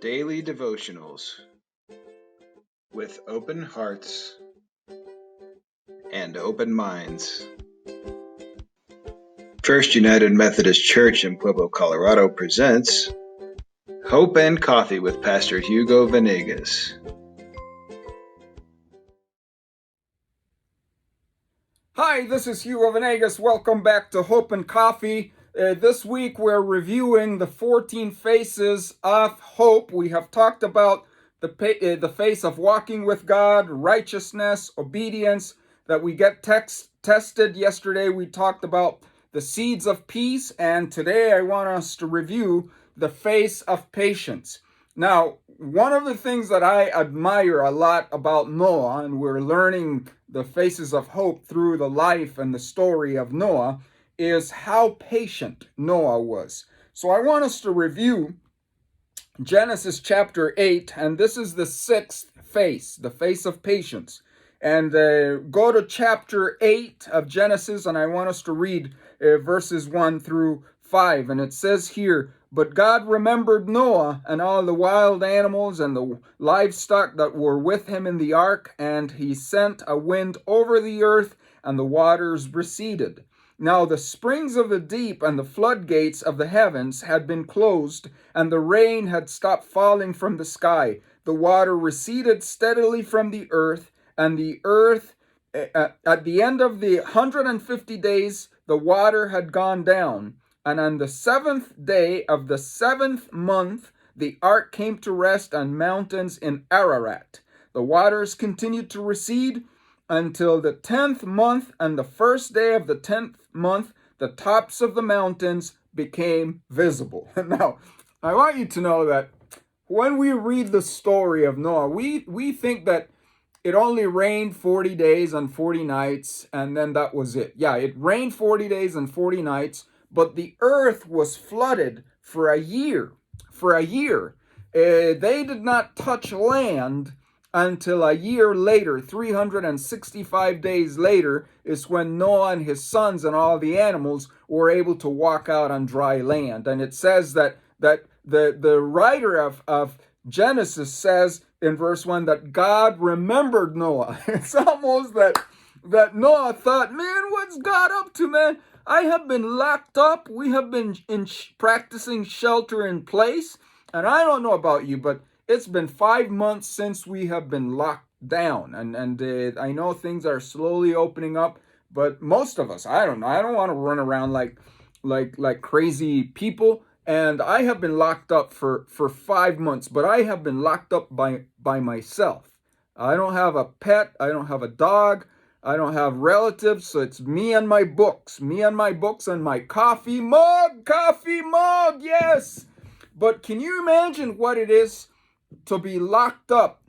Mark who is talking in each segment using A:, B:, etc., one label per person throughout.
A: Daily Devotionals with open hearts and open minds. First United Methodist Church in Pueblo, Colorado presents Hope and Coffee with Pastor Hugo Venegas.
B: Hi, this is Hugo Venegas. Welcome back to Hope and Coffee. This week we're reviewing the 14 phases of hope. We have talked about the phase of walking with God, righteousness, obedience, that we get tested. Yesterday we talked about the seeds of peace, and today I want us to review the phase of patience. Now, one of the things that I admire a lot about Noah, and we're learning the faces of hope through the life and the story of Noah, is how patient Noah was. So I want us to review Genesis chapter 8, and this is the sixth phase, the phase of patience. And go to chapter 8 of Genesis, and I want us to read verses 1 through 5. And it says here, "But God remembered Noah and all the wild animals and the livestock that were with him in the ark, and he sent a wind over the earth, and the waters receded. Now the springs of the deep and the floodgates of the heavens had been closed, and the rain had stopped falling from the sky. The water receded steadily from the earth, and the earth, at the end of the 150 days, the water had gone down. And on the 7th day of the 7th month, the ark came to rest on mountains in Ararat. The waters continued to recede until the 10th month, and the first day of the 10th month, the tops of the mountains became visible." Now, I want you to know that when we read the story of Noah, we think that it only rained 40 days and 40 nights, and then that was it. Yeah, it rained 40 days and 40 nights, but the earth was flooded for a year. They did not touch land until a year later. 365 days later is when Noah and his sons and all the animals were able to walk out on dry land. And it says that the writer of Genesis says in verse 1 that God remembered Noah. It's almost that Noah thought, man, what's God up to, man? I have been locked up. We have been practicing shelter in place. And I don't know about you, but it's been 5 months since we have been locked down. And I know things are slowly opening up, but most of us, I don't know. I don't want to run around like crazy people. And I have been locked up for 5 months, but I have been locked up by myself. I don't have a pet. I don't have a dog. I don't have relatives, so it's me and my books. Me and my books and my coffee mug, yes! But can you imagine what it is to be locked up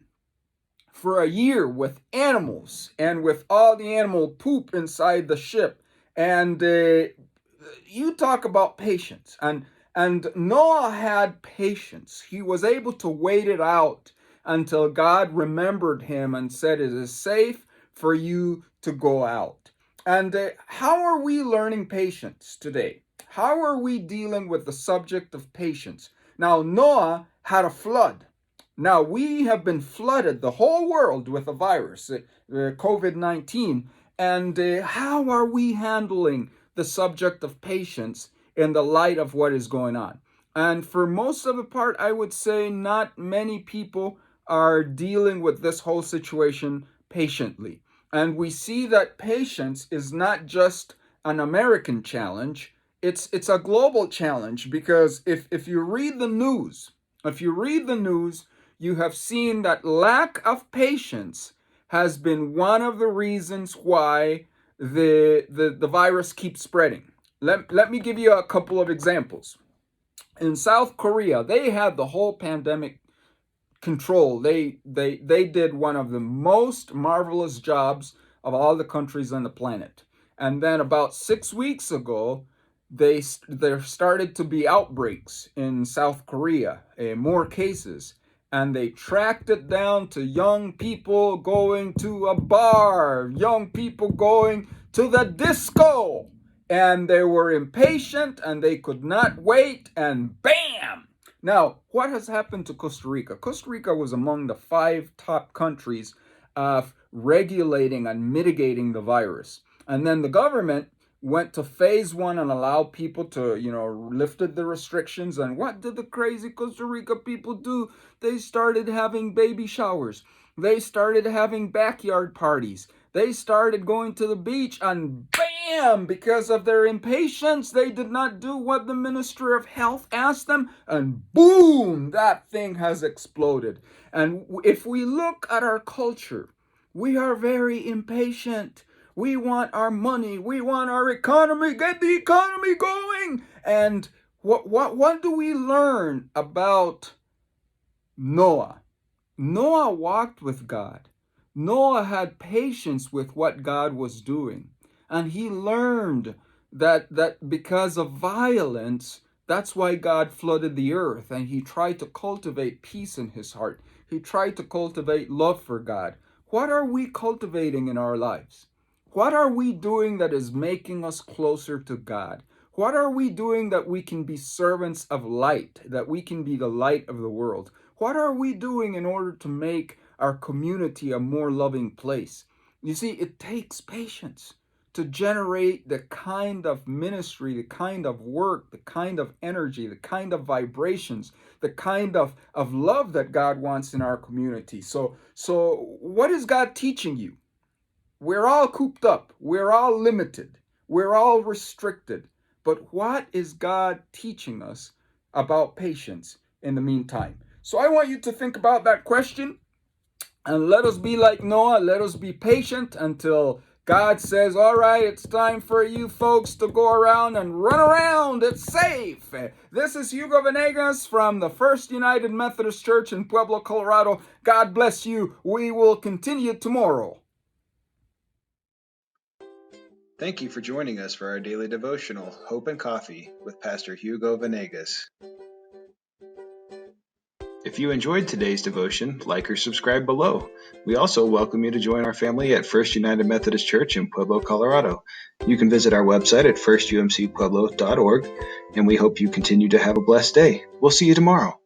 B: for a year with animals and with all the animal poop inside the ship? And you talk about patience. And Noah had patience. He was able to wait it out until God remembered him and said, it is safe for you to go out. And how are we learning patience today? How are we dealing with the subject of patience? Now, Noah had a flood. Now, we have been flooded, the whole world, with a virus, COVID-19. And how are we handling the subject of patience in the light of what is going on? And for most of the part, I would say not many people are dealing with this whole situation patiently. And we see that patience is not just an American challenge, it's a global challenge, because if you read the news, you have seen that lack of patience has been one of the reasons why the virus keeps spreading. Let me give you a couple of examples. In South Korea, they had the whole pandemic control. They did one of the most marvelous jobs of all the countries on the planet. And then about 6 weeks ago, there started to be outbreaks in South Korea, more cases. And they tracked it down to young people going to a bar, young people going to the disco. And they were impatient and they could not wait, and bam! Now, what has happened to Costa Rica? Costa Rica was among the 5 top countries of regulating and mitigating the virus. And then the government went to phase 1 and allowed people to, lifted the restrictions. And what did the crazy Costa Rica people do? They started having baby showers. They started having backyard parties. They started going to the beach, and bam! Because of their impatience, they did not do what the Minister of Health asked them, and boom! That thing has exploded. And if we look at our culture, we are very impatient. We want our money. We want our economy. Get the economy going. And what do we learn about Noah? Noah walked with God. Noah had patience with what God was doing. And he learned that because of violence, that's why God flooded the earth. And he tried to cultivate peace in his heart. He tried to cultivate love for God. What are we cultivating in our lives? What are we doing that is making us closer to God? What are we doing that we can be servants of light, that we can be the light of the world? What are we doing in order to make our community a more loving place? You see, it takes patience to generate the kind of ministry, the kind of work, the kind of energy, the kind of vibrations, the kind of love that God wants in our community. So what is God teaching you? We're all cooped up. We're all limited. We're all restricted. But what is God teaching us about patience in the meantime? So I want you to think about that question, and let us be like Noah. Let us be patient until God says, all right, it's time for you folks to go around and run around. It's safe. This is Hugo Venegas from the First United Methodist Church in Pueblo, Colorado. God bless you. We will continue tomorrow.
A: Thank you for joining us for our daily devotional, Hope and Coffee, with Pastor Hugo Venegas. If you enjoyed today's devotion, like or subscribe below. We also welcome you to join our family at First United Methodist Church in Pueblo, Colorado. You can visit our website at firstumcpueblo.org, and we hope you continue to have a blessed day. We'll see you tomorrow.